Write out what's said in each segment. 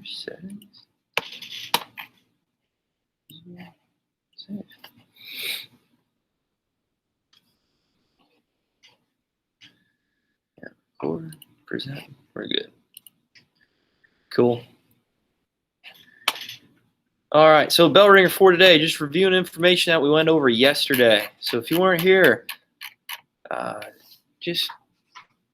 Settings. Save. Yeah, record, present. We're good. Cool. All right, so bell ringer for today, just reviewing information that we went over yesterday. So if you weren't here, just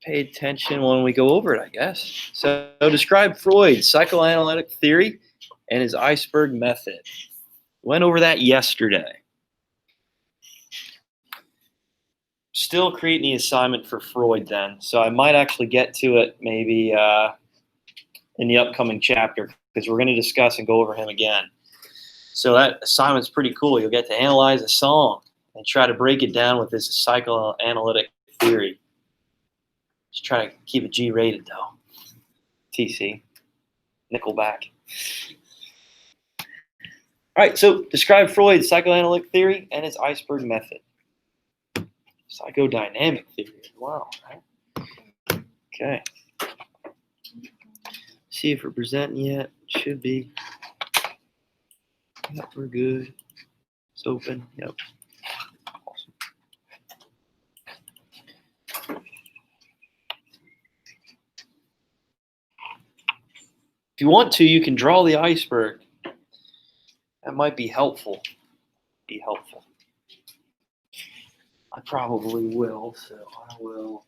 pay attention when we go over it, I guess. So describe Freud's psychoanalytic theory and his iceberg method. Went over that yesterday. Still creating the assignment for Freud then. So I might actually get to it maybe in the upcoming chapter because we're going to discuss and go over him again. So that assignment's pretty cool. You'll get to analyze a song and try to break it down with this psychoanalytic theory. Just try to keep it G-rated though. TC. Nickelback. All right, so describe Freud's psychoanalytic theory and his iceberg method. Psychodynamic theory as well. Right? Okay. See if we're presenting yet. Should be. Yep, we're good. It's open. Yep. Awesome. If you want to, you can draw the iceberg. That might be helpful. I probably will, so I will.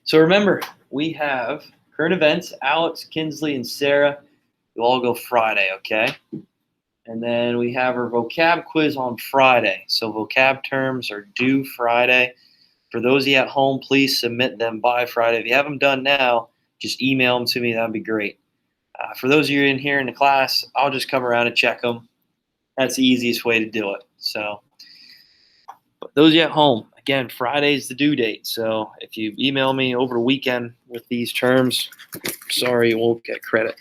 So remember, we have current events, Alex, Kinsley, and Sarah. You'll all go Friday, okay? And then we have our vocab quiz on Friday. So vocab terms are due Friday. For those of you at home, please submit them by Friday. If you have them done now, just email them to me. That would be great. For those of you in here in the class, I'll just come around and check them. That's the easiest way to do it. So but those of you at home, again, Friday's the due date. So if you email me over the weekend with these terms, sorry, you won't get credit.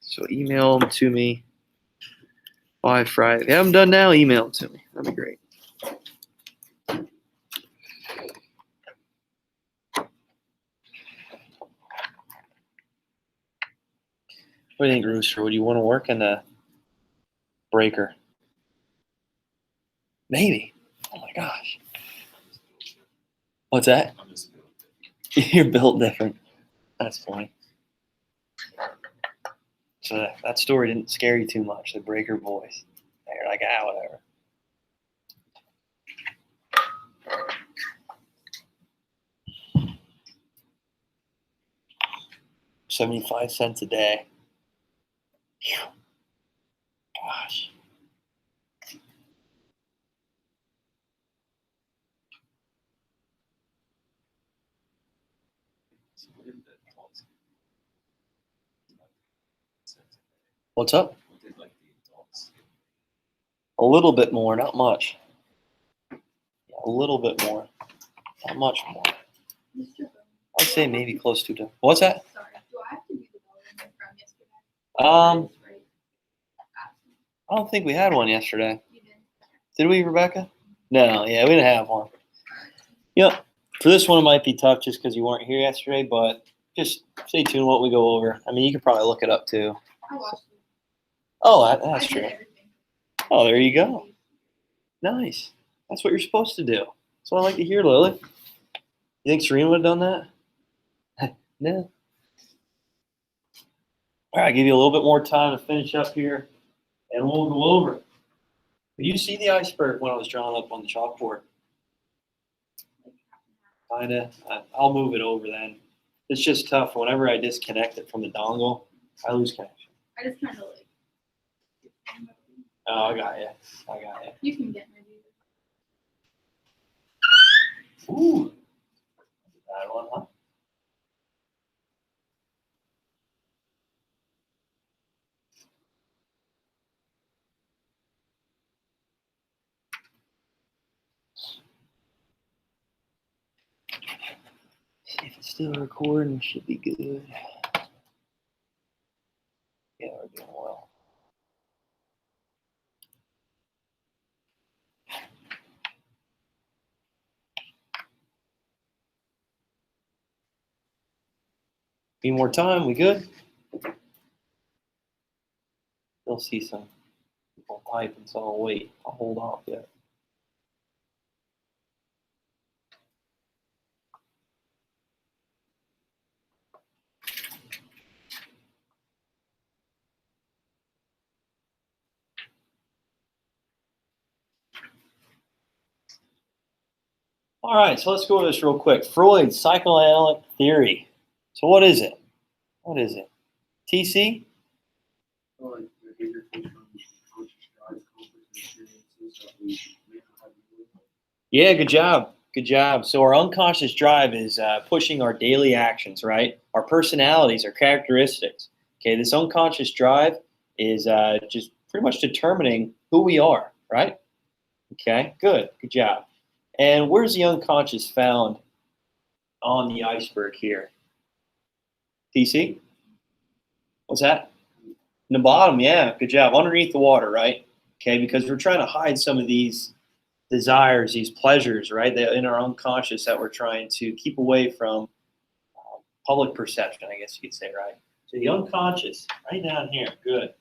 So email them to me by Friday. If you haven't done now, email them to me. That'd be great. What do you think, Rooster? Would you want to work in the breaker? Maybe. Oh my gosh. What's that? You're built different. That's funny. So that story didn't scare you too much, the breaker voice. You're like, whatever. $0.75 a day. Whew. Gosh. What's up? A little bit more, not much. A little bit more, not much more. I'd say maybe close to. What's that? Sorry, do I have to do the bell from yesterday? I don't think we had one yesterday. You did. Did we, Rebecca? No, yeah, we didn't have one. Yep. For this one, it might be tough just because you weren't here yesterday, but just stay tuned what we go over. I mean, you could probably look it up too. I watched it. Oh, I that's did true. everything. Oh, there you go. Nice. That's what you're supposed to do. That's what I like to hear, Lily. You think Serena would have done that? No. All right, I'll give you a little bit more time to finish up here, and we'll go over it. You see the iceberg when I was drawing up on the chalkboard? Kinda. I'll move it over then. It's just tough. Whenever I disconnect it from the dongle, I lose connection. I just kind of like. Oh, I got you. You can get my view. Ooh. Bad one, huh? If it's still recording, it should be good. Yeah, we're doing well. Need more time? We good? You'll see some people typing, so I'll wait. I'll hold off yet. All right, so let's go over this real quick. Freud's psychoanalytic theory. So what is it? What is it? TC? Yeah, good job. Good job. So our unconscious drive is pushing our daily actions, right? Our personalities, our characteristics. Okay, this unconscious drive is just pretty much determining who we are, right? Okay, good. Good job. And where's the unconscious found on the iceberg here? TC? What's that? In the bottom, yeah. Good job. Underneath the water, right? Okay, because we're trying to hide some of these desires, these pleasures, right? That in our unconscious that we're trying to keep away from public perception, I guess you could say, right? So the unconscious, right down here. Good.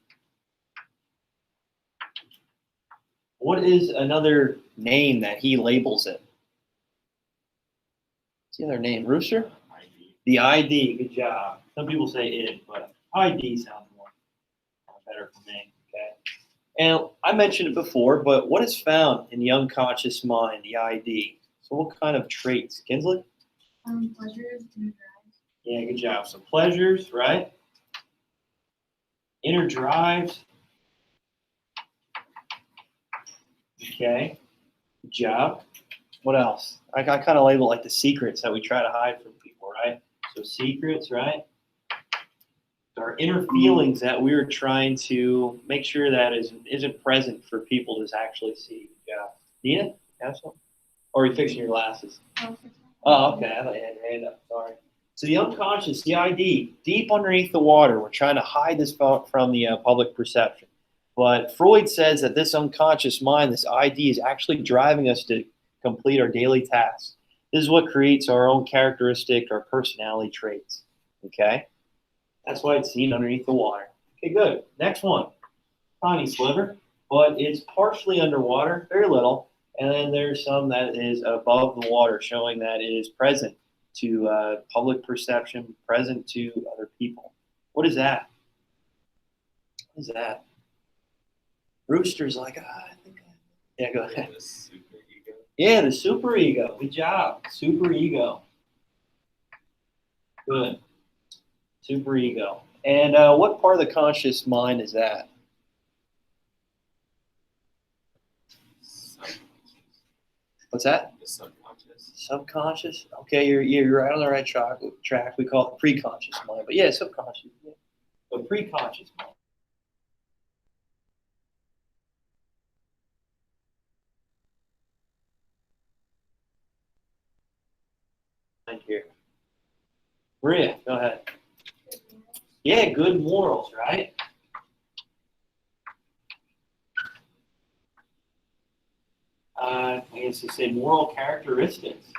What is another name that he labels it? What's the other name? Rooster? The ID. Good job. Some people say it, but ID sounds more better for me. Okay. And I mentioned it before, but what is found in the unconscious mind, the ID? So what kind of traits? Kinsley? Pleasures, inner drives. Yeah, good job. So pleasures, right? Inner drives. Okay. Good job. What else? I kind of label like the secrets that we try to hide from people, right? So secrets, right? Our inner feelings that we're trying to make sure that isn't present for people to actually see. Yeah. Nina, have some? Or are you fixing your glasses? Oh, okay. I thought you had your hand up. Sorry. So the unconscious, the ID, deep underneath the water, we're trying to hide this from the public perception. But Freud says that this unconscious mind, this ID, is actually driving us to complete our daily tasks. This is what creates our own characteristic, our personality traits. Okay? That's why it's seen underneath the water. Okay, good. Next one. Tiny sliver, but it's partially underwater, very little. And then there's some that is above the water, showing that it is present to public perception, present to other people. What is that? What is that? Rooster's like, I think yeah, go ahead. Yeah, the superego. Good job. Superego. Good. Superego. And what part of the conscious mind is that? What's that? The subconscious. Subconscious? Okay, you're right on the right track. We call it preconscious mind. But yeah, subconscious. Yeah. But preconscious mind. Here. Maria, go ahead. Yeah, good morals, right? I guess to say moral characteristics.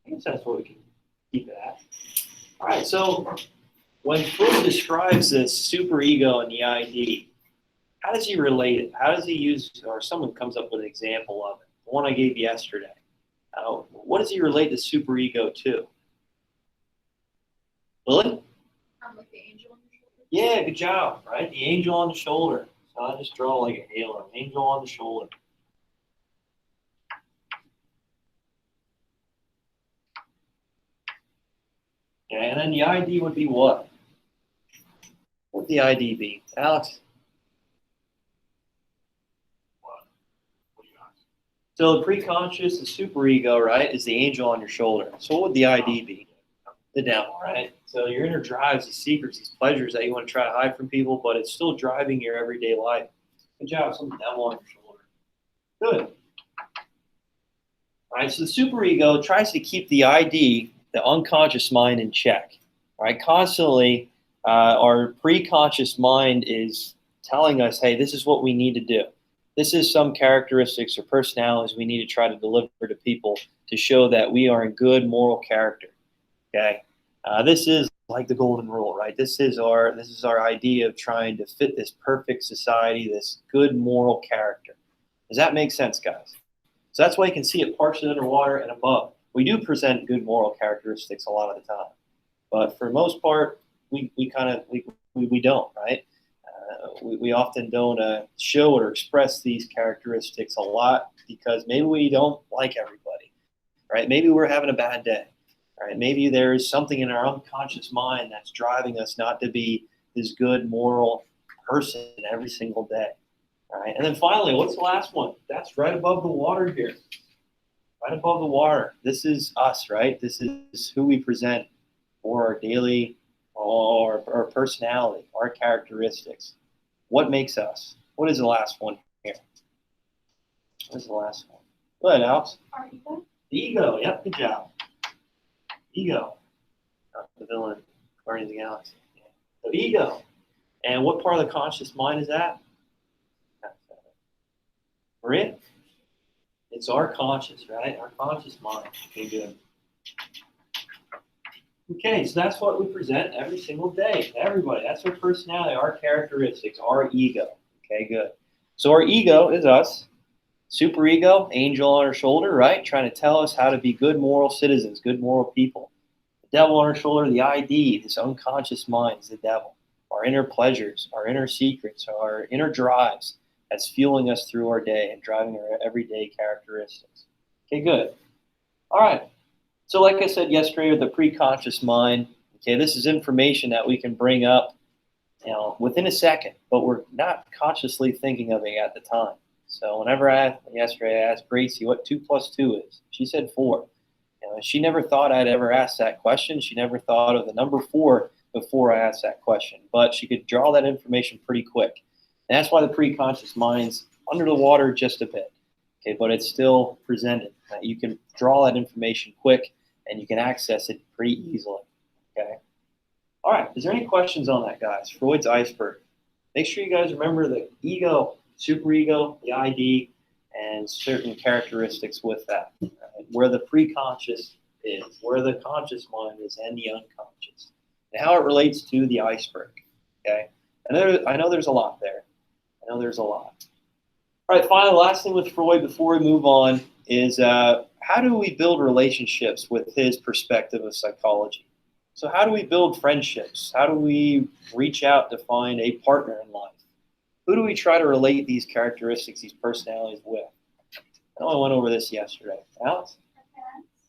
I guess that's what we can keep it at. All right, so when Freud describes this superego and the ID, how does he relate it? How does he use, or someone comes up with an example of it? The one I gave yesterday. What does he relate the superego to? Lily? Like the angel on the shoulder. Yeah, good job, right? The angel on the shoulder. So I just draw like a halo, angel on the shoulder. Okay, and then the ID would be what? What would the ID be? Alex? So the preconscious, the superego, right, is the angel on your shoulder. So what would the ID be? The devil, right? So your inner drives, these secrets, these pleasures that you want to try to hide from people, but it's still driving your everyday life. Good job. Some devil on your shoulder. Good. All right, so the superego tries to keep the ID, the unconscious mind, in check. All right, constantly, our preconscious mind is telling us, hey, this is what we need to do. This is some characteristics or personalities we need to try to deliver to people to show that we are in good moral character. Okay, this is like the golden rule, right? This is our idea of trying to fit this perfect society, this good moral character. Does that make sense, guys? So that's why you can see it partially underwater and above. We do present good moral characteristics a lot of the time, but for the most part, we don't, right? We often don't show or express these characteristics a lot because maybe we don't like everybody, right? Maybe we're having a bad day, right? Maybe there's something in our unconscious mind that's driving us not to be this good moral person every single day. All right, and then finally, what's the last one? That's right above the water here. Right above the water. This is us, right? This is who we present for our daily, or our personality, our characteristics. What makes us? What is the last one here? What is the last one? Go ahead, Alex. Our ego. The ego. Yep, good job. Ego. The villain, Guardians of the Galaxy. So ego. And what part of the conscious mind is that? Maria? It's our conscious, right? Our conscious mind. Okay, good. Okay, so that's what we present every single day to everybody. That's our personality, our characteristics, our ego. Okay, good. So our ego is us. Superego, angel on our shoulder, right? Trying to tell us how to be good moral citizens, good moral people. The devil on our shoulder, the ID, this unconscious mind is the devil. Our inner pleasures, our inner secrets, our inner drives. That's fueling us through our day and driving our everyday characteristics. Okay, good. All right. So like I said yesterday with the preconscious mind, okay, this is information that we can bring up, within a second, but we're not consciously thinking of it at the time. So whenever yesterday I asked Gracie what 2 plus 2 is, she said 4. She never thought I'd ever ask that question. She never thought of the number 4 before I asked that question, but she could draw that information pretty quick. And that's why the preconscious mind's under the water just a bit, okay, but it's still presented. You can draw that information quick, and you can access it pretty easily, okay? All right, is there any questions on that, guys? Freud's iceberg. Make sure you guys remember the ego, superego, the ID, and certain characteristics with that, right? Where the preconscious is, where the conscious mind is, and the unconscious, and how it relates to the iceberg, okay? I know there's a lot there. I know there's a lot. All right, finally, last thing with Freud before we move on is how do we build relationships with his perspective of psychology? So how do we build friendships? How do we reach out to find a partner in life? Who do we try to relate these characteristics, these personalities with? I know I went over this yesterday. Alex?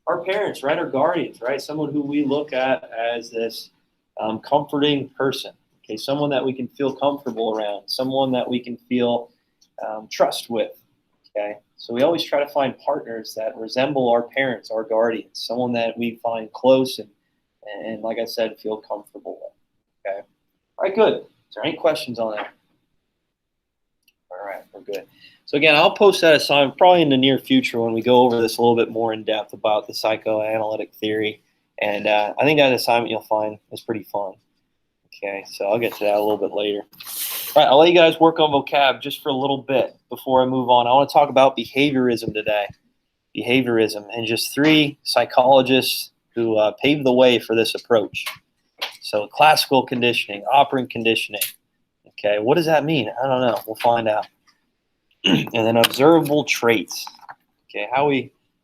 Our parents, right? Our guardians, right? Someone who we look at as this comforting person. Okay, someone that we can feel comfortable around, someone that we can feel trust with. Okay, so we always try to find partners that resemble our parents, our guardians, someone that we find close and like I said, feel comfortable with. Okay, all right, good. Is there any questions on that? All right, we're good. So again, I'll post that assignment probably in the near future when we go over this a little bit more in depth about the psychoanalytic theory, and I think that assignment you'll find is pretty fun. Okay, so I'll get to that a little bit later. All right, I'll let you guys work on vocab just for a little bit before I move on. I want to talk about behaviorism today. Behaviorism, and just 3 psychologists who paved the way for this approach. So classical conditioning, operant conditioning. Okay, what does that mean? I don't know. We'll find out. And then observable traits. Okay, how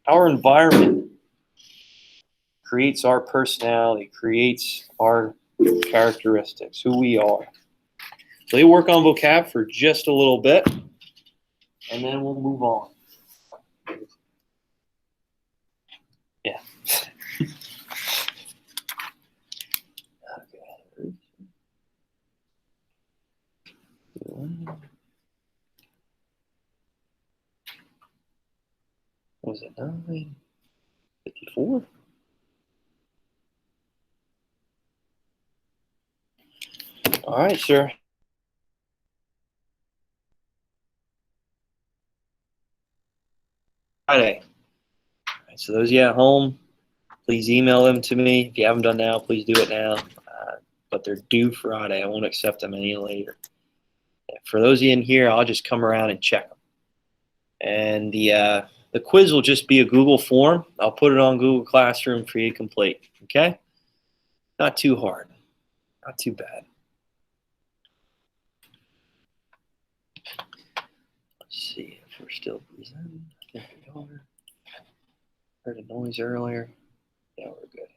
our environment creates our personality, creates our characteristics, who we are. So you work on vocab for just a little bit, and then we'll move on. Yeah. Okay. What was it? 9:54? All right, sir. Friday. All right, so those of you at home, please email them to me. If you haven't done now, please do it now. But they're due Friday. I won't accept them any later. For those of you in here, I'll just come around and check them. And the quiz will just be a Google form. I'll put it on Google Classroom for you to complete. Okay? Not too hard. Not too bad. Let's see if we're still presenting. I think we are. Heard a noise earlier. Yeah, we're good.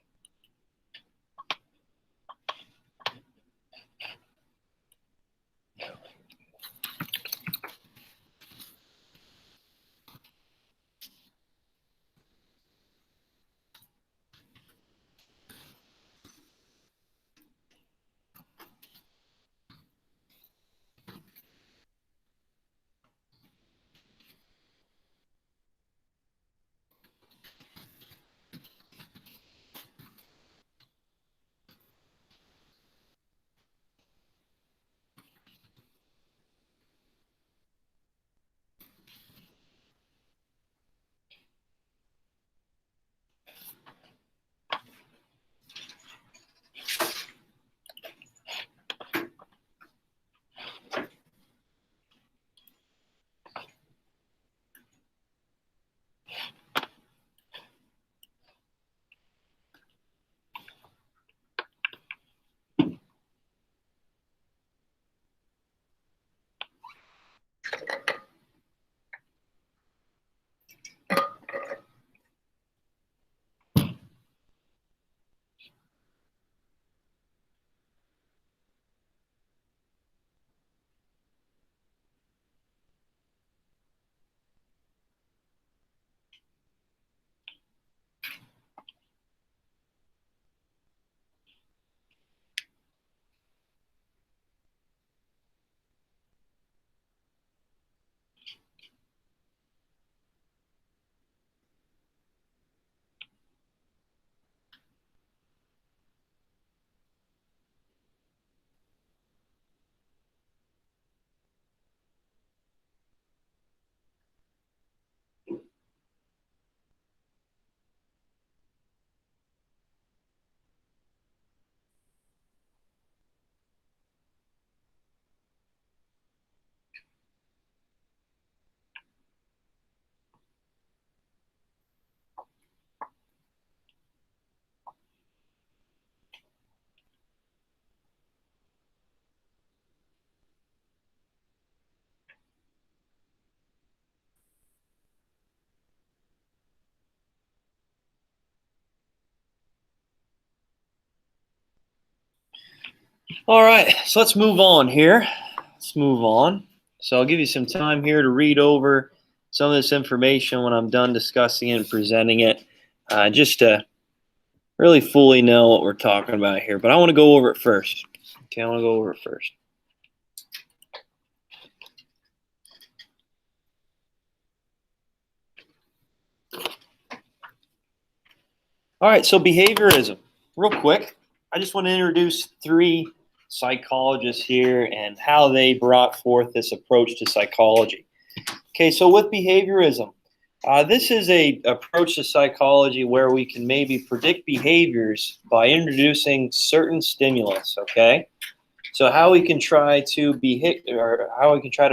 All right, so let's move on here. Let's move on. So I'll give you some time here to read over some of this information when I'm done discussing it and presenting it, just to really fully know what we're talking about here. But I want to go over it first. Okay, I want to go over it first. All right, so behaviorism. Real quick, I just want to introduce three psychologists here and how they brought forth this approach to psychology. Okay, so with behaviorism, this is a approach to psychology where we can maybe predict behaviors by introducing certain stimulus. Okay, so how we can try to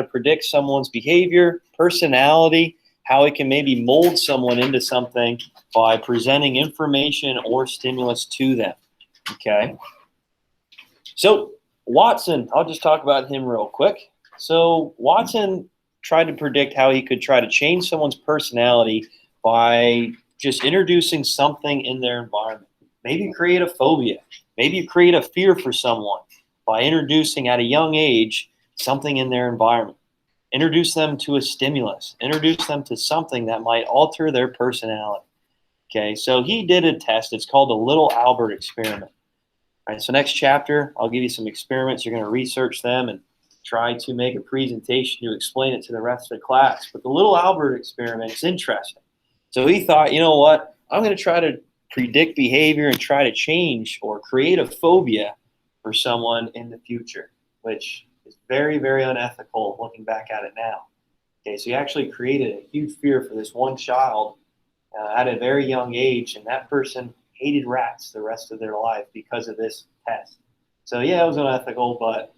predict someone's behavior, personality, how we can maybe mold someone into something by presenting information or stimulus to them. Okay, so Watson, I'll just talk about him real quick. So Watson tried to predict how he could try to change someone's personality by just introducing something in their environment. Maybe create a phobia. Maybe you create a fear for someone by introducing at a young age something in their environment. Introduce them to a stimulus. Introduce them to something that might alter their personality. Okay, so he did a test. It's called the Little Albert experiment. All right, so next chapter, I'll give you some experiments. You're going to research them and try to make a presentation to explain it to the rest of the class. But the Little Albert experiment is interesting. So he thought, you know what? I'm going to try to predict behavior and try to change or create a phobia for someone in the future, which is very, very unethical looking back at it now. Okay, so he actually created a huge fear for this one child at a very young age, and that person hated rats the rest of their life because of this test. So yeah, it was unethical, but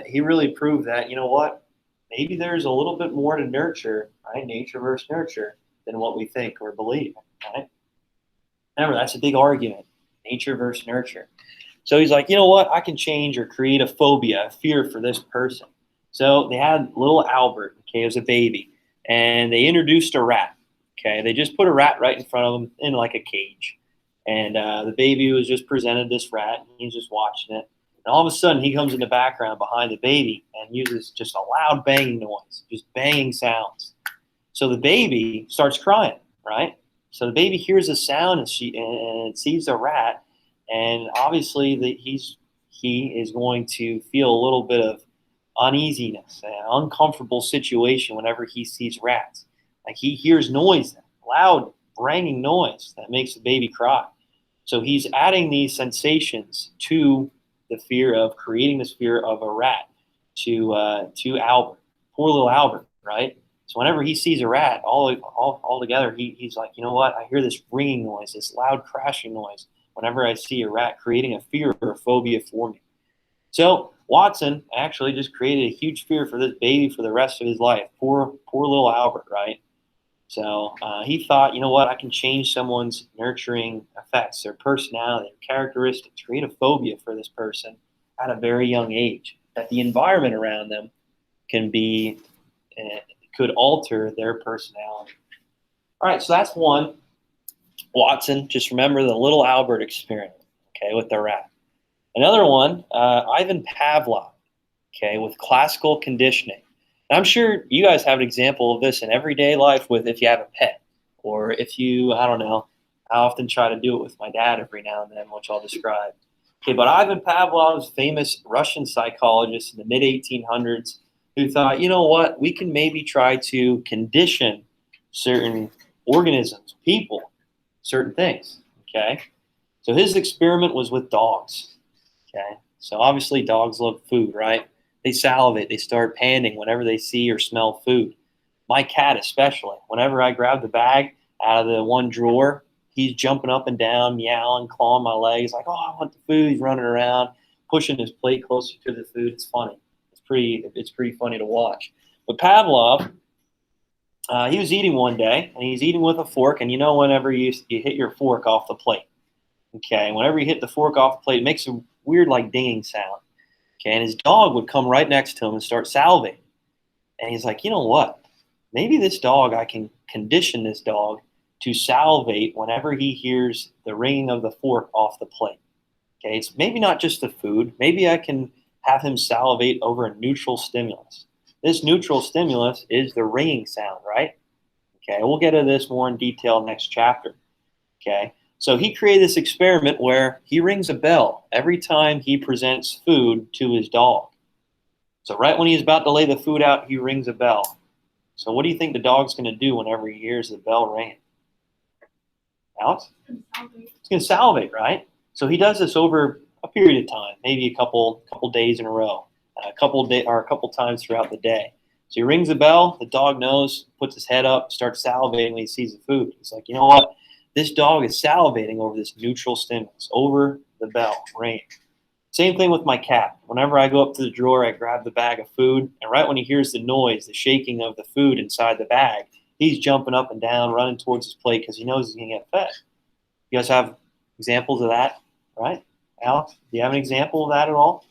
he really proved that, you know what, maybe there's a little bit more to nurture, right? Nature versus nurture than what we think or believe, right? Remember, that's a big argument, nature versus nurture. So he's like, you know what, I can change or create a phobia, a fear for this person. So they had little Albert, okay, as a baby, and they introduced a rat. Okay, they just put a rat right in front of him in like a cage. And the baby was just presented this rat, and he's just watching it. And all of a sudden, he comes in the background behind the baby and uses just a loud banging noise, just banging sounds. So the baby starts crying, right? So the baby hears a sound and sees a rat, and obviously he is going to feel a little bit of uneasiness, an uncomfortable situation whenever he sees rats. Like he hears noise, loud, banging noise that makes the baby cry. So he's adding these sensations to the fear of creating this fear of a rat to Albert, poor little Albert, right? So whenever he sees a rat, all together, he's like, you know what? I hear this ringing noise, this loud crashing noise. Whenever I see a rat, creating a fear or a phobia for me. So Watson actually just created a huge fear for this baby for the rest of his life. Poor little Albert, right? So he thought, you know what, I can change someone's nurturing effects, their personality, their characteristics, create a phobia for this person at a very young age. That the environment around them can be, could alter their personality. All right, so that's one. Watson, just remember the little Albert experiment, okay, with the rat. Another one, Ivan Pavlov, okay, with classical conditioning. I'm sure you guys have an example of this in everyday life with if you have a pet, or if you, I don't know, I often try to do it with my dad every now and then, which I'll describe. Okay, but Ivan Pavlov's famous Russian psychologist in the mid-1800s who thought, you know what, we can maybe try to condition certain organisms, people, certain things, okay? So his experiment was with dogs, okay? So obviously dogs love food, right? They salivate, they start panting whenever they see or smell food. My cat especially, whenever I grab the bag out of the one drawer, he's jumping up and down, meowing, clawing my legs, like, oh, I want the food. He's running around, pushing his plate closer to the food. It's funny. It's pretty funny to watch. But Pavlov, he was eating one day, and he's eating with a fork, and you know whenever you hit your fork off the plate, okay, whenever you hit the fork off the plate, it makes a weird like dinging sound. Okay, and his dog would come right next to him and start salivating. And he's like, you know what? Maybe this dog, I can condition this dog to salivate whenever he hears the ringing of the fork off the plate. Okay, it's maybe not just the food. Maybe I can have him salivate over a neutral stimulus. This neutral stimulus is the ringing sound, right? Okay, we'll get into this more in detail next chapter. Okay, so he created this experiment where he rings a bell every time he presents food to his dog. So right when he's about to lay the food out, he rings a bell. So what do you think the dog's going to do whenever he hears the bell ringing? Alex? It's going to salivate, right? So he does this over a period of time, maybe a couple days in a row, a couple times throughout the day. So he rings the bell, the dog knows, puts his head up, starts salivating when he sees the food. He's like, you know what? This dog is salivating over this neutral stimulus, over the bell ringing. Same thing with my cat. Whenever I go up to the drawer, I grab the bag of food, and right when he hears the noise, the shaking of the food inside the bag, he's jumping up and down, running towards his plate because he knows he's going to get fed. You guys have examples of that, right? Alex, do you have an example of that at all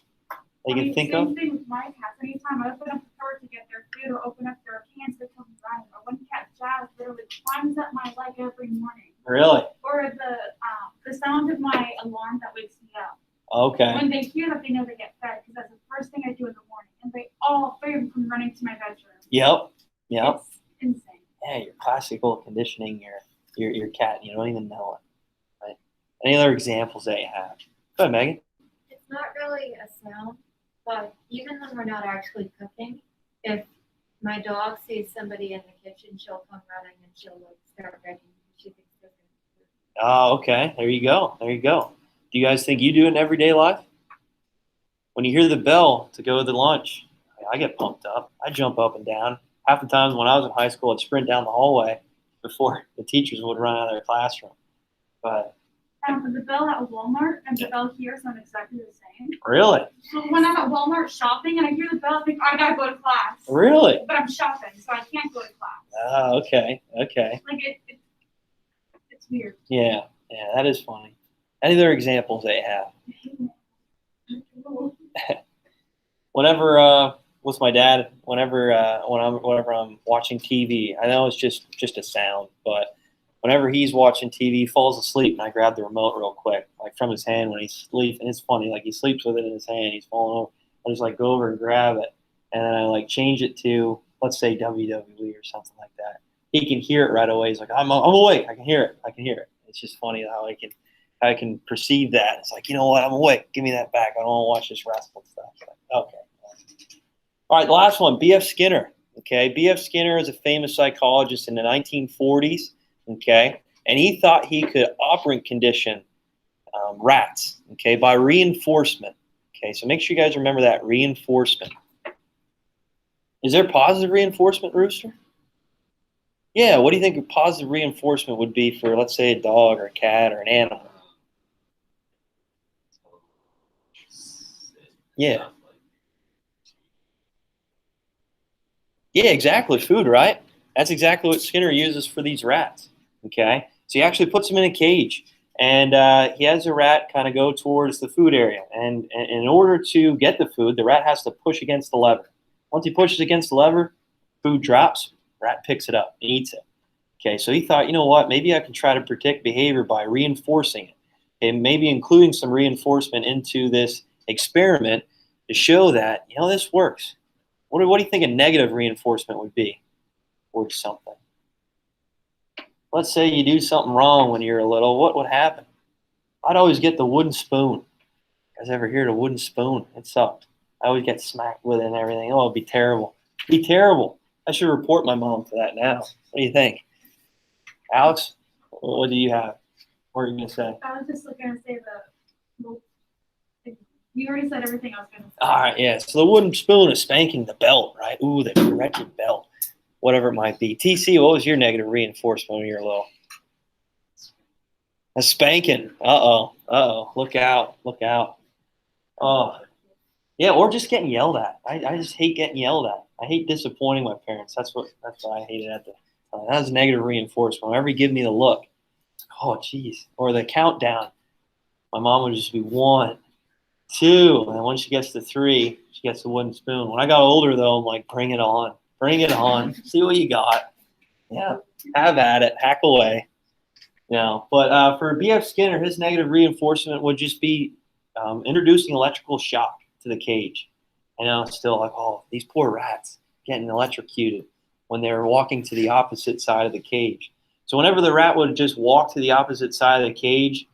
that you can think of? Same thing with my cats. Anytime I open up the door to get their food or open up their cans, they come running. Or one cat, Jazz, literally climbs up my leg every morning. Really? Or the sound of my alarm that wakes me up. Okay. When they hear that, they know they get fed because that's the first thing I do in the morning. And they all three of them come running to my bedroom. Yep. It's insane. Yeah, you're classical conditioning your cat. You don't even know it. Right? Any other examples that you have? Go ahead, Megan. It's not really a sound, but even when we're not actually cooking, if my dog sees somebody in the kitchen, she'll come running and she'll start begging. She thinks they're going to. Oh, okay. There you go. Do you guys think you do it in everyday life? when you hear the bell to go to lunch, I get pumped up. I jump up and down. Half the times when I was in high school, I'd sprint down the hallway before the teachers would run out of their classroom. But The bell at Walmart and the bell here sound exactly the same. really? So when I'm at Walmart shopping and I hear the bell, I think I gotta go to class. Really? But I'm shopping, so I can't go to class. Ah, okay. Okay. Like it's weird. Yeah. Yeah, that is funny. Any other examples that you have? Whenever with my dad, whenever I'm watching TV, I know it's just a sound, but whenever he's watching TV, he falls asleep, and I grab the remote real quick, like from his hand when he's asleep, and it's funny, like he sleeps with it in his hand, he's falling over. I just like go over and grab it, and then I like change it to, let's say, WWE or something like that. He can hear it right away. He's like, I'm awake. I can hear it. I can hear it. It's just funny how I can perceive that. It's like, you know what? I'm awake. Give me that back. I don't want to watch this wrestling stuff. Like, okay. All right, the last one, B.F. Skinner. Okay, B.F. Skinner is a famous psychologist in the 1940s. Okay, and he thought he could operant condition rats. Okay, by reinforcement. Okay, so make sure you guys remember that reinforcement. Is there positive reinforcement, Rooster? Yeah, what do you think a positive reinforcement would be for, let's say, a dog or a cat or an animal? Yeah. Yeah, exactly. Food, right? That's exactly what Skinner uses for these rats. Okay, so he actually puts them in a cage, and he has the rat kind of go towards the food area. And in order to get the food, the rat has to push against the lever. Once he pushes against the lever, food drops, rat picks it up and eats it. Okay, so he thought, you know what, maybe I can try to predict behavior by reinforcing it. And maybe including some reinforcement into this experiment to show that, you know, this works. What do you think a negative reinforcement would be or something? Let's say you do something wrong when you're little. What would happen? I'd always get the wooden spoon. You guys ever hear the wooden spoon? It sucked. I always get smacked with it and everything. Oh, it'd be terrible. It'd be terrible. I should report my mom for that now. What do you think? Alex, what do you have? What are you going to say? I was just going to say you already said everything I was going to say. All right, yeah. So the wooden spoon is spanking the belt, right? Ooh, the wretched belt. Whatever it might be. TC, what was your negative reinforcement when you were little? A spanking. Uh-oh. Uh-oh. Look out. Look out. Oh. Yeah, or just getting yelled at. I just hate getting yelled at. I hate disappointing my parents. That's what I hated at the time. That was negative reinforcement. Whenever you give me the look, oh, geez. Or the countdown. My mom would just be 1, 2. And then when she gets to 3, she gets the wooden spoon. When I got older, though, I'm like, bring it on. Bring it on. See what you got. Yeah, have at it. Hack away. But for B.F. Skinner, his negative reinforcement would just be introducing electrical shock to the cage. I know it's still like, oh, these poor rats getting electrocuted when they're walking to the opposite side of the cage. So whenever the rat would just walk to the opposite side of the cage,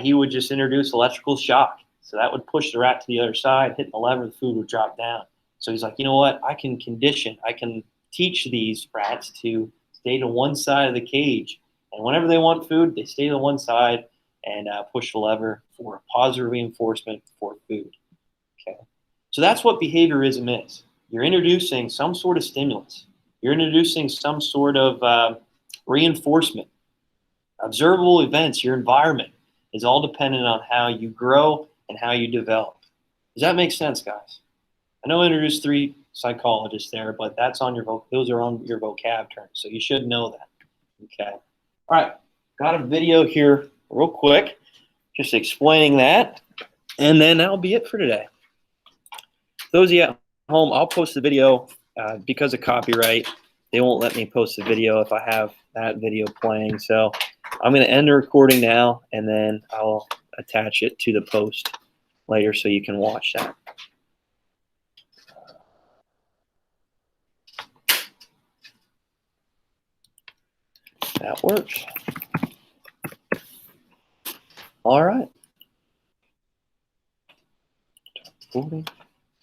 he would just introduce electrical shock. So that would push the rat to the other side, hitting the lever, the food would drop down. So he's like, you know what? I can teach these rats to stay to one side of the cage. And whenever they want food, they stay to one side and push the lever for positive reinforcement for food. Okay. So that's what behaviorism is. You're introducing some sort of stimulus. You're introducing some sort of reinforcement. Observable events, your environment is all dependent on how you grow and how you develop. Does that make sense, guys? I know I introduced 3 psychologists there, but those are on your vocab terms, so you should know that. Okay. All right. Got a video here real quick, just explaining that, and then that'll be it for today. Those of you at home, I'll post the video because of copyright. They won't let me post the video if I have that video playing, so I'm going to end the recording now, and then I'll attach it to the post later so you can watch that. That works. All right. 40.